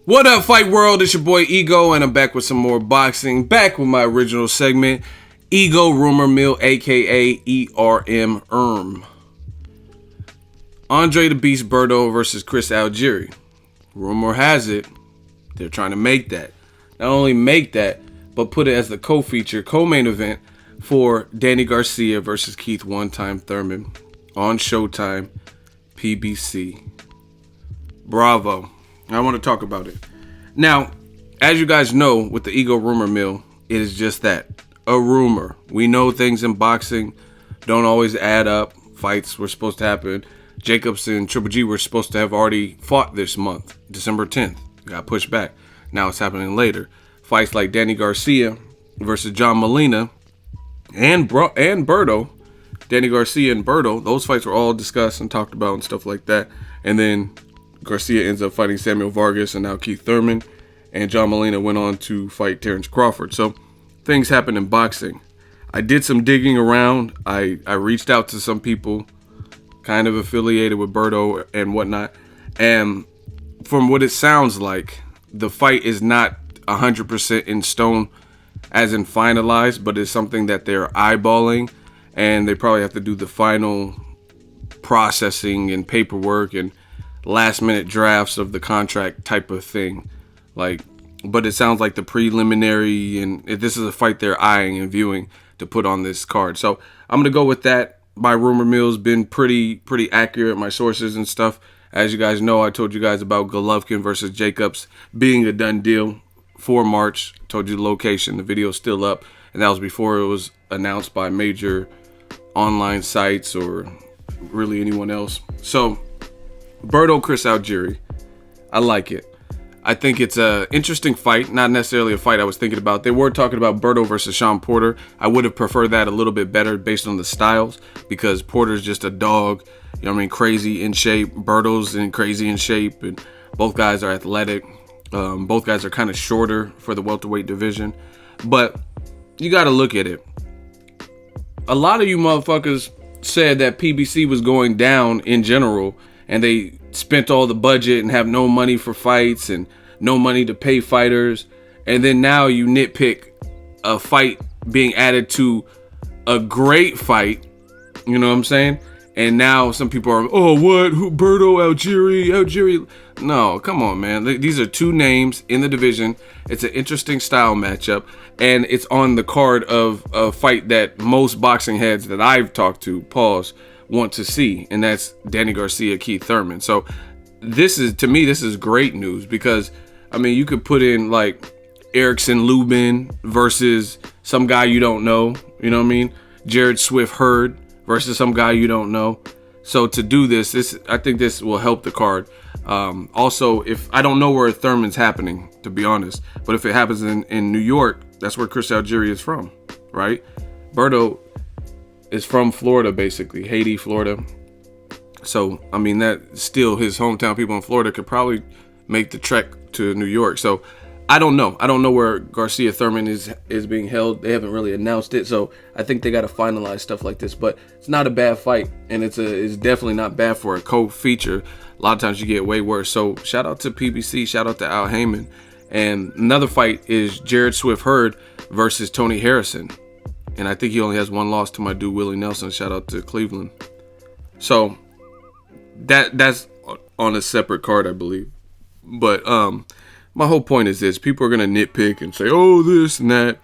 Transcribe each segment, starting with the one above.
What up, Fight World? It's your boy Ego, and I'm back with some more boxing. Back with my original segment, Ego Rumor Mill, aka ERM. Andre the Beast Berto versus Chris Algieri. Rumor has it they're trying to make that. Not only make that, but put it as the co-feature, co-main event for Danny Garcia versus Keith One-Time Thurman on Showtime, PBC. Bravo. I want to talk about it. Now, as you guys know, with the Ego Rumor Mill, it is just that, a rumor. We know things in boxing don't always add up. Fights were supposed to happen. Jacobs and Triple G were supposed to have already fought this month, December 10th. Got pushed back. Now it's happening later. Fights like Danny Garcia versus John Molina and Berto. Danny Garcia and Berto, those fights were all discussed and talked about and stuff like that. And then Garcia ends up fighting Samuel Vargas and now Keith Thurman. And John Molina went on to fight Terrence Crawford. So things happen in boxing. I did some digging around. I reached out to some people kind of affiliated with Berto and whatnot. And from what it sounds like, the fight is not 100% in stone as in finalized, but it's something that they're eyeballing. And they probably have to do the final processing and paperwork and last minute drafts of the contract type of thing. But it sounds like the preliminary, and this is a fight they're eyeing and viewing to put on this card. So I'm going to go with that. My rumor mill's been pretty accurate, my sources and stuff. As you guys know, I told you guys about Golovkin versus Jacobs being a done deal for March. Told you the location. The video's still up. And that was before it was announced by major online sites or really anyone else. So Berto, Chris Algieri. I like it. I think it's an interesting fight, not necessarily a fight I was thinking about. They were talking about Berto versus Sean Porter. I would have preferred that a little bit better based on the styles because Porter's just a dog, you know what I mean, crazy in shape. Berto's crazy in shape, and both guys are athletic. Both guys are kind of shorter for the welterweight division. But you got to look at it. A lot of you motherfuckers said that PBC was going down in general, and they spent all the budget and have no money for fights and no money to pay fighters. And then now you nitpick a fight being added to a great fight. You know what I'm saying? And now some people are, oh, what? Who? Berto, Algieri. No, come on, man. These are two names in the division. It's an interesting style matchup. And it's on the card of a fight that most boxing heads that I've talked to, want to see, and that's Danny Garcia, Keith Thurman. So this is great news because, I mean, you could put in like Erickson Lubin versus some guy you don't know, you know what I mean? Jared Swift Hurd versus some guy you don't know. So to do this, I think this will help the card. Also, if I don't know where Thurman's happening, to be honest, but if it happens in New York, that's where Chris Algieri is from, right? Berto is from Florida, basically, Haiti, Florida. So, I mean, that still his hometown people in Florida could probably make the trek to New York. So, I don't know. I don't know where Garcia Thurman is being held. They haven't really announced it. So, I think they got to finalize stuff like this. But it's not a bad fight, and it's definitely not bad for a co-feature. A lot of times you get way worse. So, shout out to PBC. Shout out to Al Heyman. And another fight is Jared Swift Hurd versus Tony Harrison. And I think he only has one loss to my dude, Willie Nelson. Shout out to Cleveland. So that's on a separate card, I believe. But my whole point is this. People are going to nitpick and say, oh, this and that.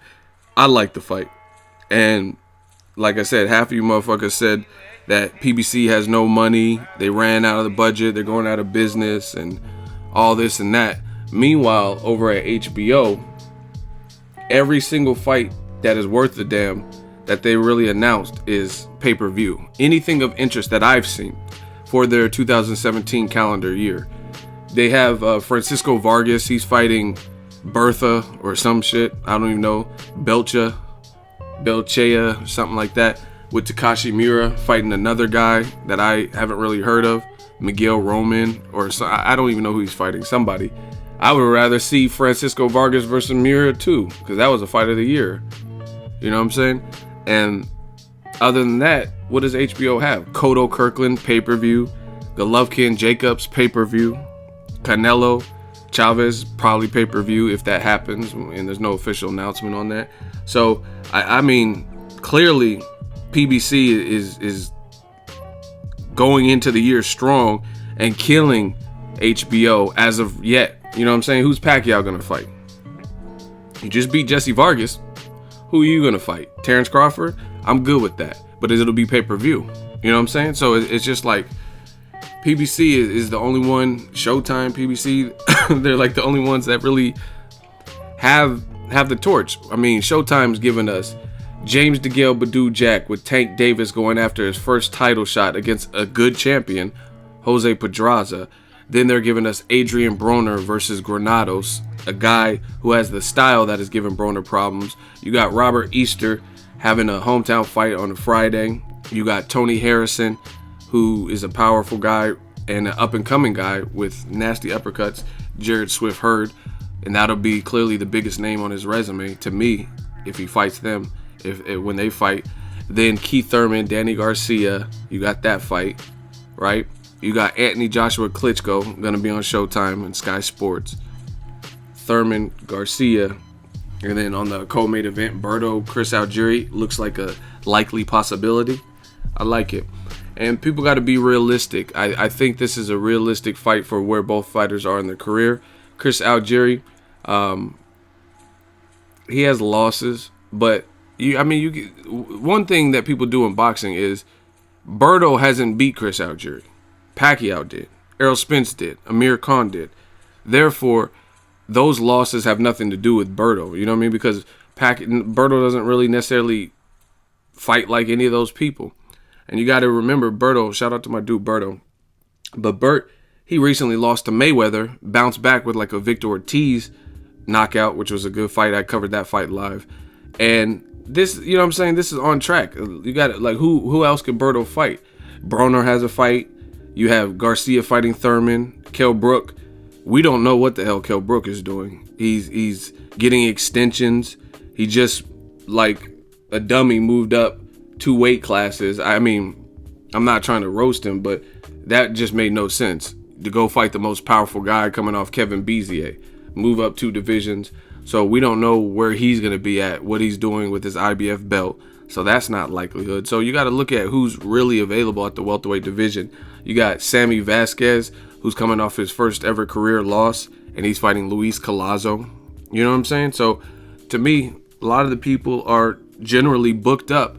I like the fight. And like I said, half of you motherfuckers said that PBC has no money. They ran out of the budget. They're going out of business and all this and that. Meanwhile, over at HBO, every single fight that is worth the damn that they really announced is pay-per-view. Anything of interest that I've seen for their 2017 calendar year. They have Francisco Vargas. He's fighting Bertha or some shit. I don't even know. Belchea, something like that. With Takashi Miura fighting another guy that I haven't really heard of. Miguel Roman or I don't even know who he's fighting. Somebody. I would rather see Francisco Vargas versus Miura too, because that was a fight of the year. You know what I'm saying? And other than that, what does HBO have? Cotto Kirkland pay-per-view, Golovkin Jacobs pay-per-view, Canelo Chavez, probably pay-per-view if that happens, and there's no official announcement on that. So, I mean, clearly PBC is going into the year strong and killing HBO as of yet. You know what I'm saying? Who's Pacquiao going to fight? You just beat Jesse Vargas. Who are you going to fight? Terrence Crawford? I'm good with that. But it'll be pay-per-view. You know what I'm saying? So it's just like PBC is the only one. Showtime, PBC, they're like the only ones that really have the torch. I mean, Showtime's giving us James DeGale Badou Jack with Tank Davis going after his first title shot against a good champion, Jose Pedraza. Then they're giving us Adrian Broner versus Granados, a guy who has the style that is giving Broner problems. You got Robert Easter having a hometown fight on a Friday. You got Tony Harrison, who is a powerful guy and an up-and-coming guy with nasty uppercuts, Jared Swift Hurd. And that'll be clearly the biggest name on his resume to me if he fights them, if when they fight. Then Keith Thurman, Danny Garcia, you got that fight, right? You got Anthony Joshua Klitschko going to be on Showtime and Sky Sports. Thurman, Garcia, and then on the co-main event, Berto, Chris Algieri looks like a likely possibility. I like it. And people got to be realistic. I think this is a realistic fight for where both fighters are in their career. Chris Algieri, he has losses, but one thing that people do in boxing is Berto hasn't beat Chris Algieri. Pacquiao did. Errol Spence did. Amir Khan did. Therefore, those losses have nothing to do with Berto. You know what I mean? Because Berto doesn't really necessarily fight like any of those people. And you got to remember, Berto, shout out to my dude Berto. But Bert, he recently lost to Mayweather, bounced back with like a Victor Ortiz knockout, which was a good fight. I covered that fight live. And this, you know what I'm saying? This is on track. You got it. Like, who else could Berto fight? Broner has a fight. You have Garcia fighting Thurman. Kell Brook. We don't know what the hell Kell Brook is doing. He's getting extensions. He just, like a dummy, moved up 2 weight classes. I mean, I'm not trying to roast him, but that just made no sense. To go fight the most powerful guy coming off Kevin Bezier. Move up 2 divisions. So we don't know where he's going to be at, what he's doing with his IBF belt. So that's not likelihood. So you got to look at who's really available at the welterweight division. You got Sammy Vasquez, who's coming off his first ever career loss, and he's fighting Luis Collazo. You know what I'm saying? So to me, a lot of the people are generally booked up,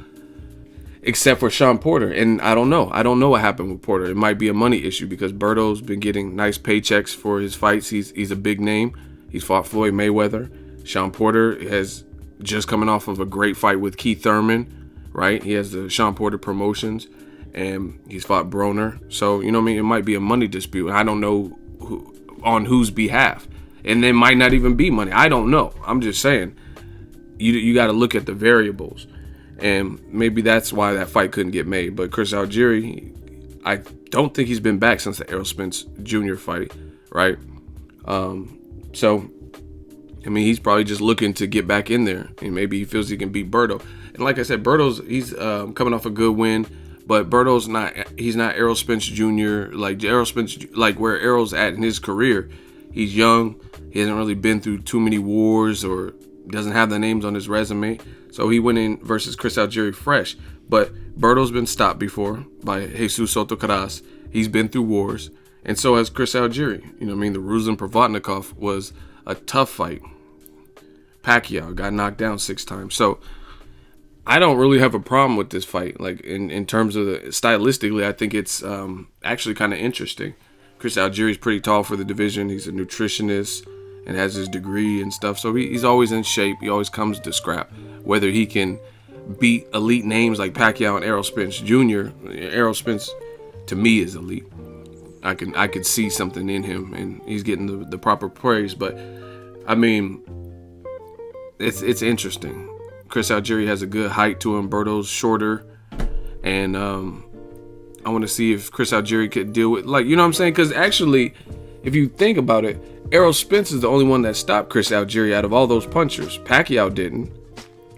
except for Sean Porter. And I don't know. I don't know what happened with Porter. It might be a money issue because Berto's been getting nice paychecks for his fights. He's a big name. He's fought Floyd Mayweather. Sean Porter has just coming off of a great fight with Keith Thurman, right? He has the Sean Porter Promotions, and he's fought Broner. So, you know what I mean? It might be a money dispute. I don't know on whose behalf. And it might not even be money. I don't know. I'm just saying, you got to look at the variables. And maybe that's why that fight couldn't get made. But Chris Algieri, I don't think he's been back since the Errol Spence Jr. fight, right? So, I mean, he's probably just looking to get back in there. And maybe he feels he can beat Berto. And like I said, he's coming off a good win. But he's not Errol Spence Jr. Like Errol Spence, like where Errol's at in his career. He's young. He hasn't really been through too many wars or doesn't have the names on his resume. So he went in versus Chris Algieri fresh. But Berto's been stopped before by Jesus Soto Caras. He's been through wars. And so has Chris Algieri. You know what I mean? The Ruslan Provodnikov was a tough fight. Pacquiao got knocked down 6 times. So I don't really have a problem with this fight. Like in terms of stylistically, I think it's actually kind of interesting. Chris Algieri's pretty tall for the division. He's a nutritionist and has his degree and stuff. So he's always in shape. He always comes to scrap. Whether he can beat elite names like Pacquiao and Errol Spence Jr. Errol Spence, to me, is elite. I could see something in him, and he's getting the proper praise. But I mean, it's interesting. Chris Algieri has a good height to him. Berto's shorter, and I want to see if Chris Algieri could deal with, like, you know what I'm saying? Because actually, if you think about it, Errol Spence is the only one that stopped Chris Algieri out of all those punchers. Pacquiao didn't,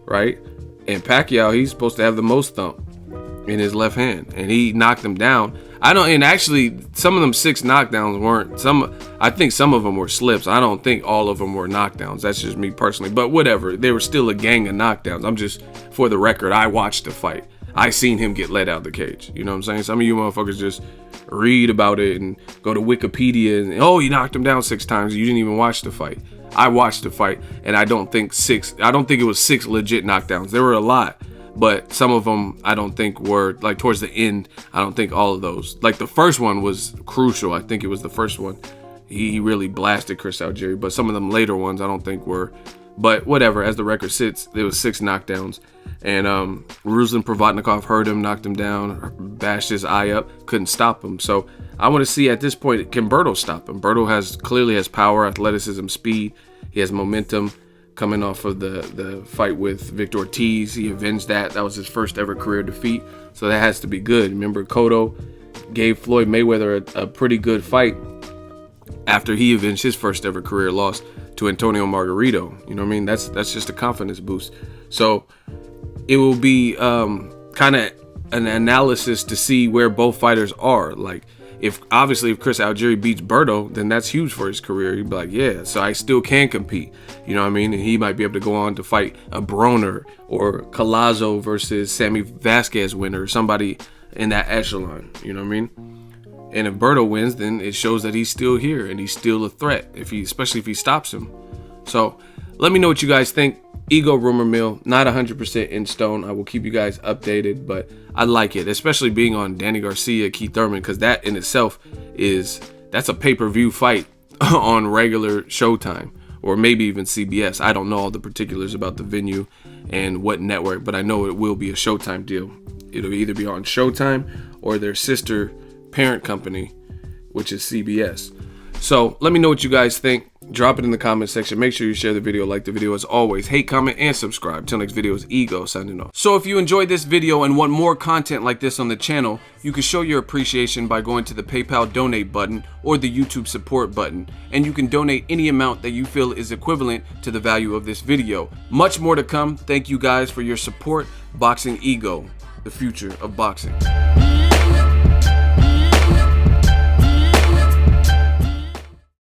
right? And Pacquiao, he's supposed to have the most thump. in his left hand, and he knocked him down. And actually some of them 6 knockdowns weren't, I think some of them were slips. I don't think all of them were knockdowns. That's just me personally, but whatever. They were still a gang of knockdowns. I'm just, for the record, I watched the fight. I seen him get let out of the cage. You know what I'm saying? Some of you motherfuckers just read about it and go to Wikipedia and, oh, you knocked him down 6 times. You didn't even watch the fight. I watched the fight, and I don't think it was 6 legit knockdowns. There were a lot, but some of them I don't think were, like, towards the end. I don't think all of those. Like, the first one was crucial. I think it was the first one. He really blasted Chris Algieri, but some of them later ones I don't think were. But whatever, as the record sits, there was 6 knockdowns. And Ruslan Provodnikov heard him, knocked him down, bashed his eye up, couldn't stop him. So I want to see at this point, can Berto stop him? Berto clearly has power, athleticism, speed. He has momentum coming off of the fight with Victor Ortiz. He avenged that. That was his first ever career defeat. So that has to be good. Remember, Cotto gave Floyd Mayweather a pretty good fight after he avenged his first ever career loss to Antonio Margarito. You know what I mean? That's just a confidence boost. So it will be kind of an analysis to see where both fighters are. Like, if Chris Algieri beats Berto, then that's huge for his career. He'd be like, yeah, so I still can compete. You know what I mean? And he might be able to go on to fight a Broner or Collazo versus Sammy Vasquez winner, or somebody in that echelon. You know what I mean? And if Berto wins, then it shows that he's still here and he's still a threat, especially if he stops him. So let me know what you guys think. Ego rumor mill, not 100% in stone. I will keep you guys updated, but I like it, especially being on Danny Garcia, Keith Thurman, because that in itself that's a pay-per-view fight on regular Showtime, or maybe even CBS. I don't know all the particulars about the venue and what network, but I know it will be a Showtime deal. It'll either be on Showtime or their sister parent company, which is CBS. So let me know what you guys think. Drop it in the comment section. Make sure you share the video, like the video as always. Hate, comment, and subscribe. Till next video is Ego signing off. So if you enjoyed this video and want more content like this on the channel, you can show your appreciation by going to the PayPal donate button or the YouTube support button. And you can donate any amount that you feel is equivalent to the value of this video. Much more to come. Thank you guys for your support. Boxing Ego, the future of boxing.